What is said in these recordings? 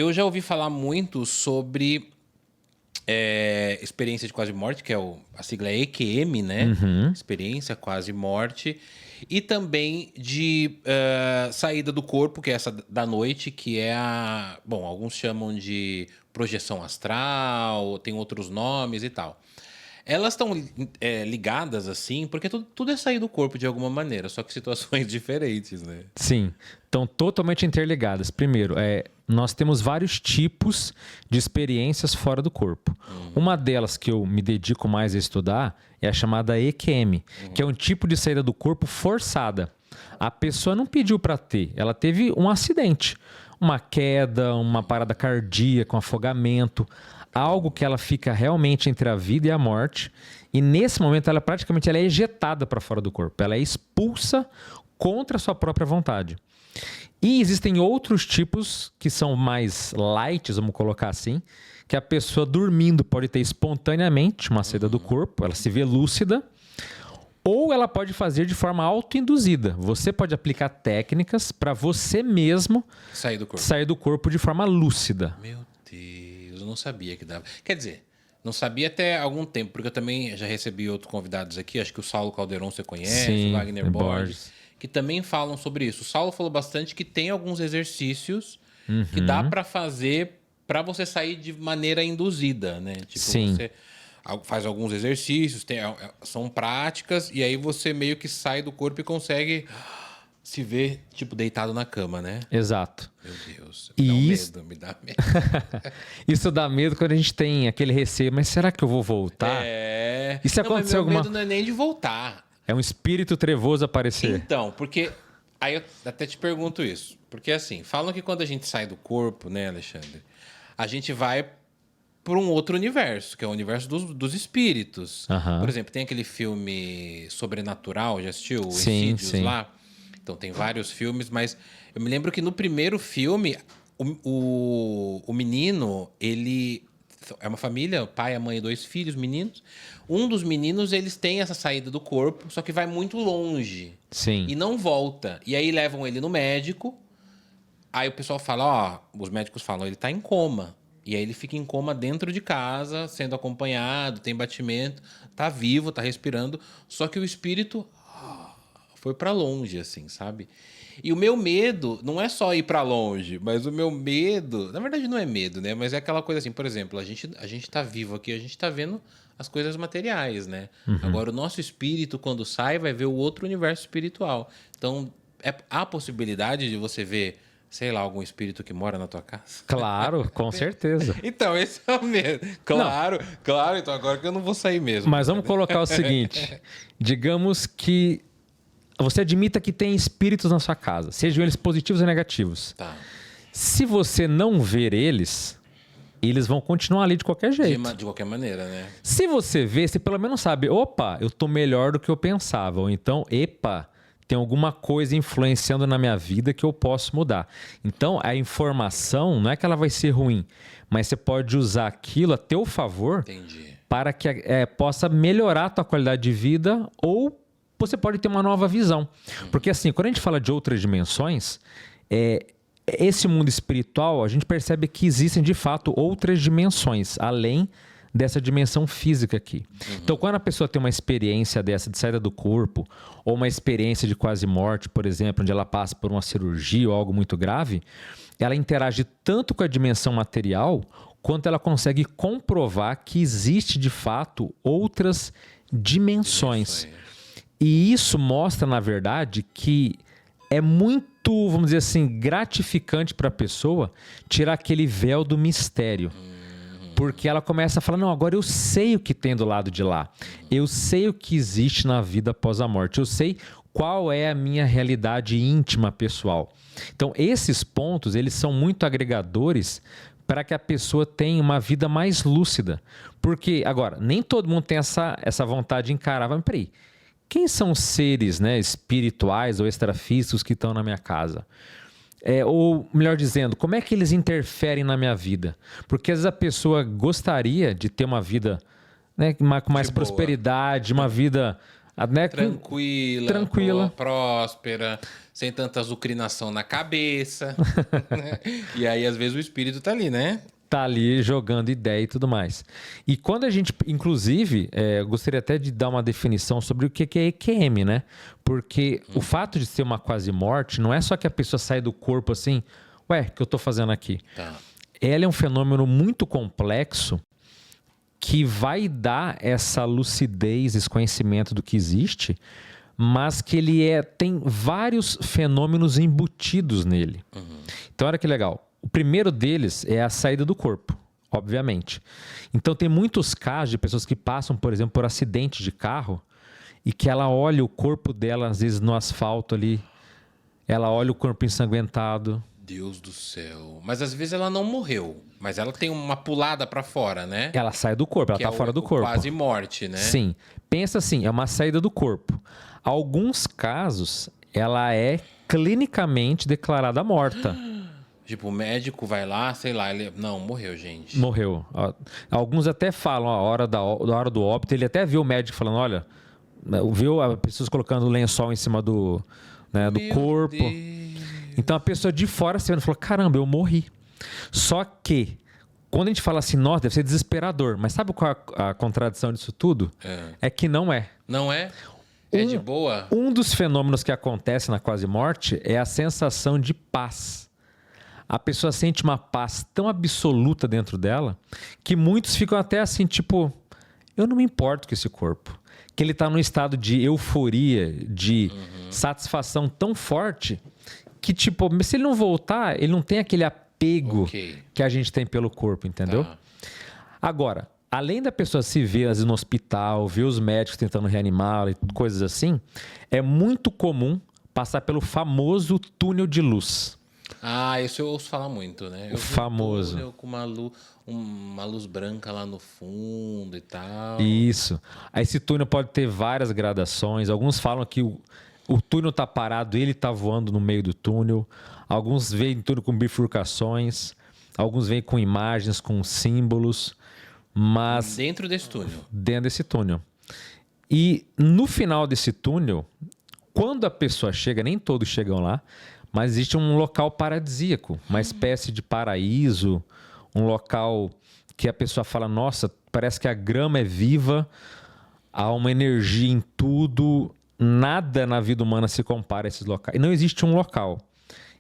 Eu já ouvi falar muito sobre experiência de quase morte, que a sigla é EQM, né? Experiência quase morte. E também de saída do corpo, que é essa da noite, que é bom, alguns chamam de projeção astral, tem outros nomes e tal. Elas estão ligadas assim, porque tudo é sair do corpo de alguma maneira, só que situações diferentes, né? Sim, estão totalmente interligadas. Primeiro, nós temos vários tipos de experiências fora do corpo. Uma delas que eu me dedico mais a estudar é a chamada EQM, que é um tipo de saída do corpo forçada. A pessoa não pediu para ter, ela teve um acidente, uma queda, uma parada cardíaca, um afogamento, algo que ela fica realmente entre a vida e a morte. E nesse momento ela praticamente é ejetada para fora do corpo, ela é expulsa contra a sua própria vontade. E existem outros tipos que são mais light, vamos colocar assim, que a pessoa dormindo pode ter espontaneamente uma saída do corpo, ela se vê lúcida, ou ela pode fazer de forma autoinduzida. Você pode aplicar técnicas para você mesmo sair do corpo de forma lúcida. Meu Deus, eu não sabia que dava. Quer dizer, não sabia até algum tempo, porque eu também já recebi outros convidados aqui, acho que o Saulo Calderon você conhece, Sim, o Wagner Borges, que também falam sobre isso. O Saulo falou bastante que tem alguns exercícios que dá para fazer para você sair de maneira induzida, né? Tipo, Sim. Você faz alguns exercícios, são práticas, e aí você meio que sai do corpo e consegue se ver, tipo, deitado na cama, né? Exato. Meu Deus, me dá medo. Isso dá medo quando a gente tem aquele receio, mas será que eu vou voltar? E se acontecer alguma... medo não é nem de voltar. É um espírito trevoso aparecer. Então, porque... Aí eu até te pergunto isso. Porque assim, falam que quando a gente sai do corpo, né, Alexandre? A gente vai para um outro universo, que é o universo dos espíritos. Por exemplo, tem aquele filme Sobrenatural, já assistiu? O Insidious lá? Então tem vários filmes, mas eu me lembro que no primeiro filme, o menino, ele... É uma família, o pai, a mãe e 2 filhos, meninos. Um dos meninos, eles têm essa saída do corpo, só que vai muito longe. Sim. E não volta. E aí levam ele no médico. Aí o pessoal fala, os médicos falam, ele tá em coma. E aí ele fica em coma dentro de casa, sendo acompanhado, tem batimento, tá vivo, tá respirando. Só que o espírito foi pra longe, assim, sabe? E o meu medo não é só ir pra longe, mas o meu medo... Na verdade, não é medo, né? Mas é aquela coisa assim, por exemplo, a gente tá vivo aqui, a gente tá vendo as coisas materiais, né? Agora, o nosso espírito, quando sai, vai ver o outro universo espiritual. Então, há a possibilidade de você ver, sei lá, algum espírito que mora na tua casa? Claro, com certeza. Então, esse é o medo. Claro, então agora que eu não vou sair mesmo. Mas vamos colocar o seguinte, digamos que você admita que tem espíritos na sua casa, sejam eles positivos ou negativos. Tá. Se você não ver eles vão continuar ali de qualquer jeito. De qualquer maneira, né? Se você vê, você pelo menos sabe, opa, eu tô melhor do que eu pensava. Ou então, epa, tem alguma coisa influenciando na minha vida que eu posso mudar. Então, a informação não é que ela vai ser ruim, mas você pode usar aquilo a teu favor. Entendi. Para que possa melhorar a tua qualidade de vida, ou você pode ter uma nova visão. Porque assim, quando a gente fala de outras dimensões, esse mundo espiritual, a gente percebe que existem de fato outras dimensões, além dessa dimensão física aqui. Então, quando a pessoa tem uma experiência dessa de saída do corpo, ou uma experiência de quase morte, por exemplo, onde ela passa por uma cirurgia ou algo muito grave, ela interage tanto com a dimensão material, quanto ela consegue comprovar que existe de fato outras dimensões. E isso mostra, na verdade, que é muito, vamos dizer assim, gratificante para a pessoa tirar aquele véu do mistério. Porque ela começa a falar, não, agora eu sei o que tem do lado de lá. Eu sei o que existe na vida após a morte. Eu sei qual é a minha realidade íntima, pessoal. Então, esses pontos, eles são muito agregadores para que a pessoa tenha uma vida mais lúcida. Porque, agora, nem todo mundo tem essa vontade de encarar. Mas, peraí, quem são os seres, né, espirituais ou extrafísicos que estão na minha casa? Ou, melhor dizendo, como é que eles interferem na minha vida? Porque às vezes a pessoa gostaria de ter uma vida, né, com mais prosperidade, uma vida Né, tranquila, próspera, sem tanta azucrinação na cabeça. Né? E aí, às vezes, o espírito tá ali, né? Tá ali jogando ideia e tudo mais. E quando a gente, inclusive, eu gostaria até de dar uma definição sobre o que é EQM, né? Porque o fato de ser uma quase morte não é só que a pessoa sai do corpo assim, ué, o que eu tô fazendo aqui? Tá. Ela é um fenômeno muito complexo que vai dar essa lucidez, esse conhecimento do que existe, mas que ele tem vários fenômenos embutidos nele. Então, olha que legal. O primeiro deles é a saída do corpo, obviamente. Então, tem muitos casos de pessoas que passam, por exemplo, por acidente de carro e que ela olha o corpo dela, às vezes, no asfalto ali, ela olha o corpo ensanguentado. Deus do céu. Mas às vezes ela não morreu, mas ela tem uma pulada pra fora, né? Ela sai do corpo, ela Que tá fora do corpo. Quase morte, né? Sim. Pensa assim, é uma saída do corpo. Alguns casos, ela é clinicamente declarada morta. Tipo, o médico vai lá, sei lá, ele... Não, morreu, gente. Morreu. Alguns até falam, a hora da hora do óbito, ele até viu o médico falando, olha, viu as pessoas colocando o lençol em cima do corpo. Deus. Então a pessoa de fora se vendo falou, caramba, eu morri. Só que, quando a gente fala assim, nossa, deve ser desesperador. Mas sabe qual é a contradição disso tudo? É que não é. Não é? É de boa? Um dos fenômenos que acontece na quase morte é a sensação de paz. A pessoa sente uma paz tão absoluta dentro dela que muitos ficam até assim, tipo, eu não me importo com esse corpo. Que ele está num estado de euforia, de satisfação tão forte que, tipo, se ele não voltar, ele não tem aquele apego que a gente tem pelo corpo, entendeu? Tá. Agora, além da pessoa se ver às vezes, no hospital, ver os médicos tentando reanimá-la e coisas assim, é muito comum passar pelo famoso túnel de luz. Ah, isso eu ouço falar muito, né? O famoso. Um túnel com uma luz branca lá no fundo e tal. Isso. Aí esse túnel pode ter várias gradações. Alguns falam que o túnel está parado, ele está voando no meio do túnel. Alguns veem túnel com bifurcações. Alguns veem com imagens, com símbolos. Mas Dentro desse túnel. dentro desse túnel. E no final desse túnel, quando a pessoa chega, nem todos chegam lá, mas existe um local paradisíaco, uma espécie de paraíso, um local que a pessoa fala, nossa, parece que a grama é viva, há uma energia em tudo, nada na vida humana se compara a esses locais. E não existe um local.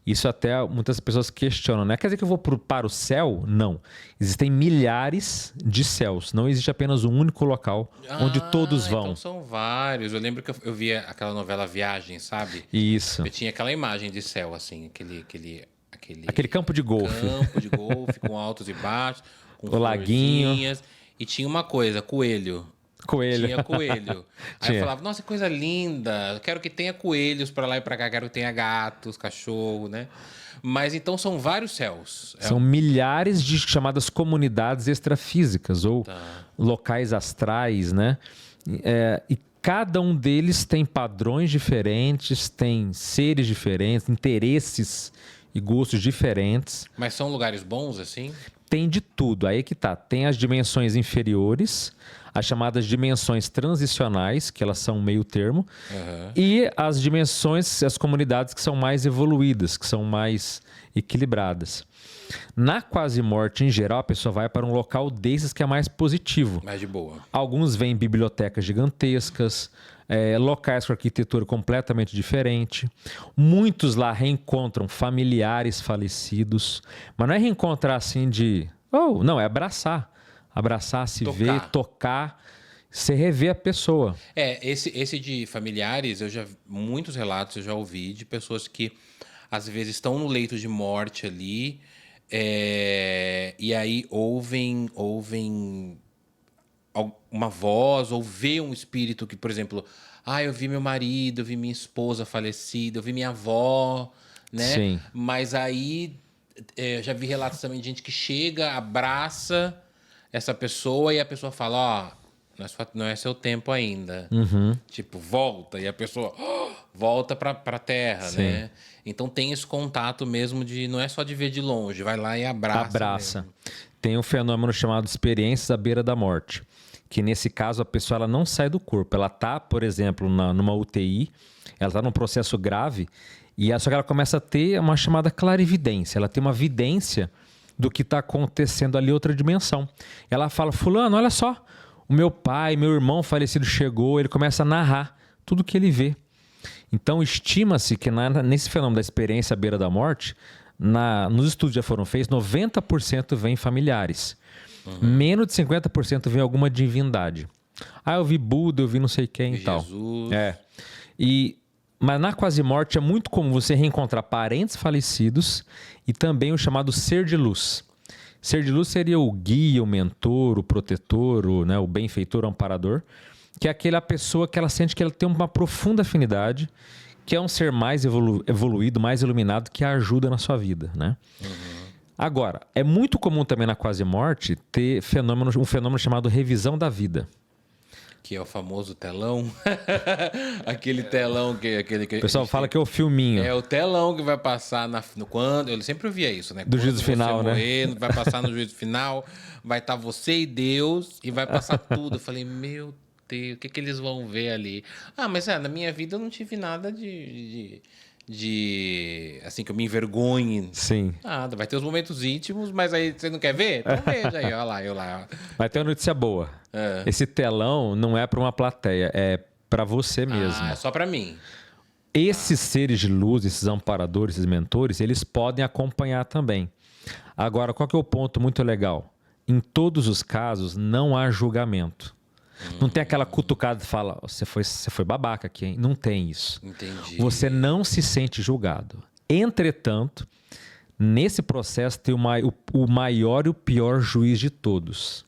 Isso até muitas pessoas questionam, né? Quer dizer que eu vou para o céu? Não. Existem milhares de céus. Não existe apenas um único local onde todos vão. Então são vários. Eu lembro que eu via aquela novela Viagem, sabe? Isso. Eu tinha aquela imagem de céu, assim, Aquele campo de golfe. Campo de golfe, com altos e baixos, com O laguinho. E tinha uma coisa, coelho. Coelho. Tinha coelho. Aí eu Tinha. falava, nossa, que coisa linda. Eu quero que tenha coelhos pra lá e pra cá. Quero que tenha gatos, cachorro, né? Mas então são vários céus. São milhares de chamadas comunidades extrafísicas ou locais astrais, né? E cada um deles tem padrões diferentes, tem seres diferentes, interesses e gostos diferentes. Mas são lugares bons, assim? Tem de tudo. Aí que tá. Tem as dimensões inferiores, as chamadas dimensões transicionais, que elas são meio termo, e as dimensões, as comunidades que são mais evoluídas, que são mais equilibradas. Na quase morte, em geral, a pessoa vai para um local desses que é mais positivo. Mais de boa. Alguns vêm em bibliotecas gigantescas, locais com arquitetura completamente diferente. Muitos lá reencontram familiares falecidos, mas não é reencontrar assim de... não, é abraçar. Abraçar, se ver, tocar, você rever a pessoa. Esse de familiares, muitos relatos eu já ouvi de pessoas que às vezes estão no leito de morte ali, e aí ouvem uma voz ou vê um espírito que, por exemplo, eu vi meu marido, eu vi minha esposa falecida, eu vi minha avó, né? Sim. Mas aí eu já vi relatos também de gente que chega, abraça essa pessoa e a pessoa fala, não é seu tempo ainda. Tipo, volta. E a pessoa volta pra terra, Sim. né? Então tem esse contato mesmo não é só de ver de longe, vai lá e abraça. Abraça. Mesmo. Tem um fenômeno chamado experiências à beira da morte, que nesse caso a pessoa ela não sai do corpo. Ela está, por exemplo, numa UTI, ela está num processo grave, só que ela começa a ter uma chamada clarividência. Ela tem uma vidência do que está acontecendo ali em outra dimensão. Ela fala, fulano, olha só, o meu pai, meu irmão falecido chegou, ele começa a narrar tudo que ele vê. Então, estima-se que nesse fenômeno da experiência à beira da morte, nos estudos que já foram feitos, 90% vem familiares. Menos de 50% vem alguma divindade. Eu vi Buda, eu vi não sei quem e tal. Jesus. Mas na quase morte é muito comum você reencontrar parentes falecidos e também o chamado ser de luz. Ser de luz seria o guia, o mentor, o protetor, o benfeitor, o amparador, que é aquela pessoa que ela sente que ela tem uma profunda afinidade, que é um ser mais evoluído, mais iluminado, que a ajuda na sua vida, né? Agora, é muito comum também na quase morte ter um fenômeno chamado revisão da vida. Que é o famoso telão. Aquele telão que... O pessoal fala que é o filminho. É o telão que vai passar quando... Eu sempre ouvia isso, né? Do juízo final, né? Morrer, vai passar no juízo final, vai estar você e Deus e vai passar tudo. Eu falei, meu Deus, o que eles vão ver ali? Mas na minha vida eu não tive nada de assim, que eu me envergonhe. Sim. Nada, vai ter os momentos íntimos, mas aí você não quer ver? Então veja aí, olha lá, eu lá. Mas tem uma notícia boa. Esse telão não é para uma plateia, é para você mesmo. É só para mim. Esses seres de luz, esses amparadores, esses mentores, eles podem acompanhar também. Agora, qual que é o ponto muito legal? Em todos os casos, não há julgamento. Não tem aquela cutucada de fala, você foi babaca aqui, hein? Não tem isso. Entendi. Você não se sente julgado. Entretanto, nesse processo tem o maior e o pior juiz de todos.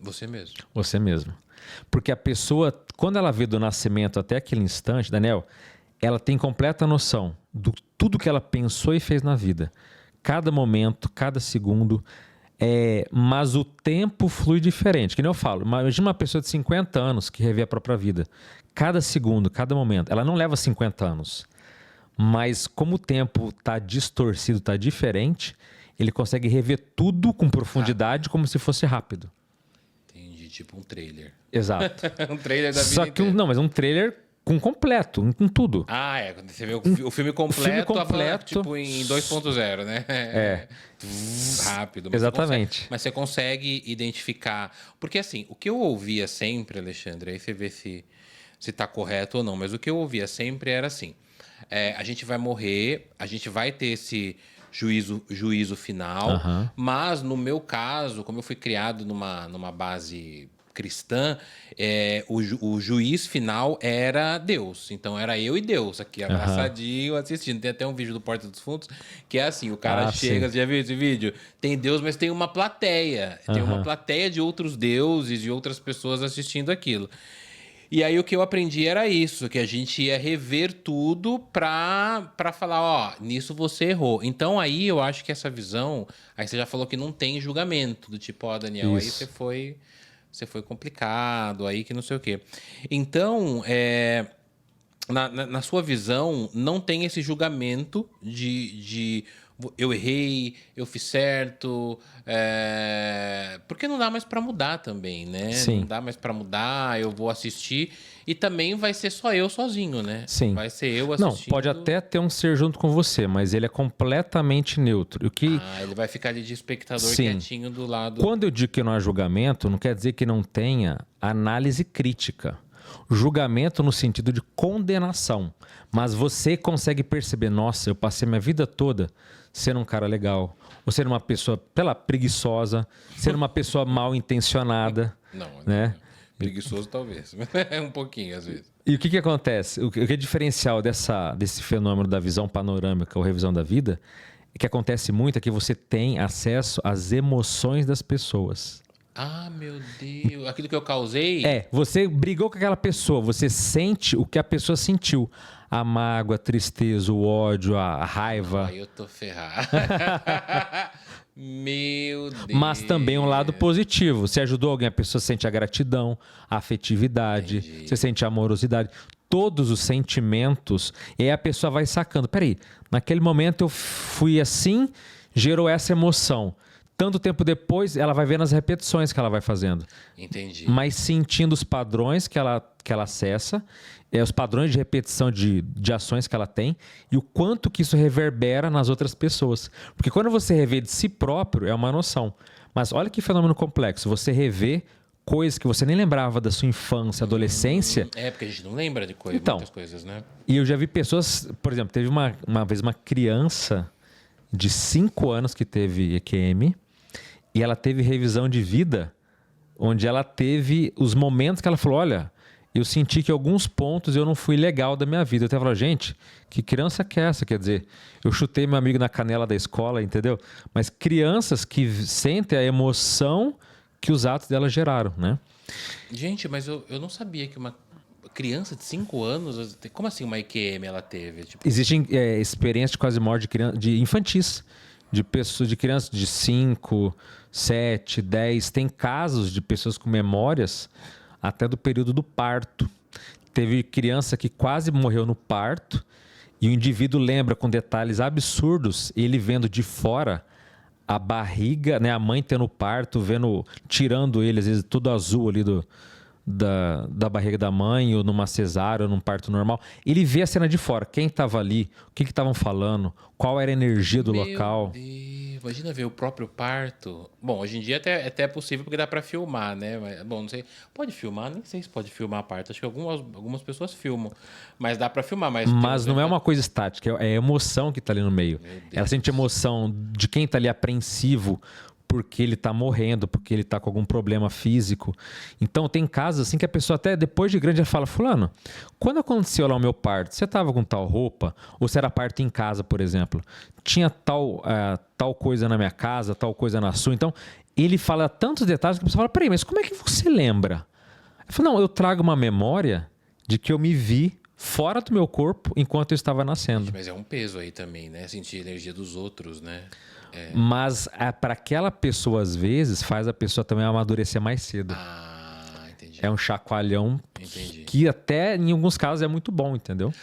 Você mesmo. Você mesmo. Porque a pessoa, quando ela vê do nascimento até aquele instante, Daniel, ela tem completa noção de tudo que ela pensou e fez na vida. Cada momento, cada segundo... mas o tempo flui diferente, que nem eu falo. Imagina uma pessoa de 50 anos que revê a própria vida. Cada segundo, cada momento. Ela não leva 50 anos. Mas como o tempo está distorcido, está diferente, ele consegue rever tudo com profundidade, como se fosse rápido. Entendi, tipo um trailer. Exato. Um trailer da vida Só que mas um trailer com completo, com tudo. Quando você vê o filme completo, tipo em 2.0, né? Rápido. Exatamente. Mas você consegue identificar. Porque assim, o que eu ouvia sempre, Alexandre, aí você vê se tá correto ou não, mas o que eu ouvia sempre era assim: a gente vai morrer, a gente vai ter esse juízo final, mas no meu caso, como eu fui criado numa base cristã, o juiz final era Deus. Então era eu e Deus aqui, abraçadinho, assistindo. Tem até um vídeo do Porta dos Fundos que é assim, o cara chega, você já viu esse vídeo? Tem Deus, mas tem uma plateia. Tem uma plateia de outros deuses, de outras pessoas assistindo aquilo. E aí o que eu aprendi era isso, que a gente ia rever tudo pra falar, nisso você errou. Então aí eu acho que essa visão, aí você já falou que não tem julgamento, do tipo, Daniel, isso. aí você foi complicado, aí que não sei o quê. Então, na sua visão, não tem esse julgamento de eu errei, eu fiz certo, porque não dá mais para mudar também, né? Sim. Não dá mais para mudar, eu vou assistir e também vai ser só eu sozinho, né? Sim. Vai ser eu assistindo. Não, pode até ter um ser junto com você, mas ele é completamente neutro. Ele vai ficar ali de espectador Sim. quietinho do lado. Quando eu digo que não há julgamento, não quer dizer que não tenha análise crítica. Julgamento no sentido de condenação. Mas você consegue perceber, nossa, eu passei minha vida toda sendo um cara legal, ou sendo uma pessoa, preguiçosa, sendo uma pessoa mal intencionada. Não, né? Preguiçoso talvez, um pouquinho às vezes. E o que acontece? O que é diferencial desse fenômeno da visão panorâmica ou revisão da vida, que acontece muito é que você tem acesso às emoções das pessoas. Meu Deus. Aquilo que eu causei... Você brigou com aquela pessoa, você sente o que a pessoa sentiu. A mágoa, a tristeza, o ódio, a raiva. Eu tô ferrado. Meu Deus. Mas também um lado positivo. Você ajudou alguém, a pessoa sente a gratidão, a afetividade, Entendi. Você sente a amorosidade. Todos os sentimentos. E aí a pessoa vai sacando. Peraí, naquele momento eu fui assim, gerou essa emoção. tanto tempo depois, ela vai vendo as repetições que ela vai fazendo. Entendi. Mas sentindo os padrões que ela acessa, os padrões de repetição de ações que ela tem e o quanto que isso reverbera nas outras pessoas. Porque quando você revê de si próprio, é uma noção. Mas olha que fenômeno complexo. Você revê coisas que você nem lembrava da sua infância, adolescência. Porque a gente não lembra de Então, muitas coisas, né? E eu já vi pessoas... Por exemplo, teve uma vez uma criança de 5 anos que teve EQM e ela teve revisão de vida, onde ela teve os momentos que ela falou, olha, eu senti que em alguns pontos eu não fui legal da minha vida. Eu até falo, gente, que criança que é essa? Quer dizer, eu chutei meu amigo na canela da escola, entendeu? Mas crianças que sentem a emoção que os atos dela geraram, né? Gente, mas eu não sabia que uma criança de 5 anos... Como assim uma EQM ela teve? Tipo... Existem experiências de quase morte de infantis, de pessoas, de crianças de 5, 7, 10. Tem casos de pessoas com memórias até do período do parto. Teve criança que quase morreu no parto e o indivíduo lembra com detalhes absurdos, ele vendo de fora a barriga, né, a mãe tendo parto, tirando ele, às vezes tudo azul ali da barriga da mãe, ou numa cesárea, ou num parto normal. Ele vê a cena de fora, quem estava ali, o que estavam falando, qual era a energia do local. Deus, imagina ver o próprio parto. Bom, hoje em dia até é possível porque dá para filmar, né? Mas, bom, não sei. Pode filmar? Nem sei se pode filmar a parto. Acho que algumas pessoas filmam. Mas dá para filmar. Mas não é uma coisa estática, é a emoção que está ali no meio. Ela sente emoção de quem está ali apreensivo porque ele está morrendo, porque ele está com algum problema físico. Então, tem casos assim que a pessoa até depois de grande ela fala, fulano, quando aconteceu lá o meu parto, você estava com tal roupa? Ou se era parto em casa, por exemplo? Tinha tal coisa na minha casa, tal coisa na sua? Então, ele fala tantos detalhes que a pessoa fala, peraí, mas como é que você lembra? Eu falo, não, eu trago uma memória de que eu me vi fora do meu corpo enquanto eu estava nascendo. Mas é um peso aí também, né? Sentir a energia dos outros, né? Mas para aquela pessoa, às vezes, faz a pessoa também amadurecer mais cedo. Entendi. É um chacoalhão que até, em alguns casos, é muito bom, entendeu?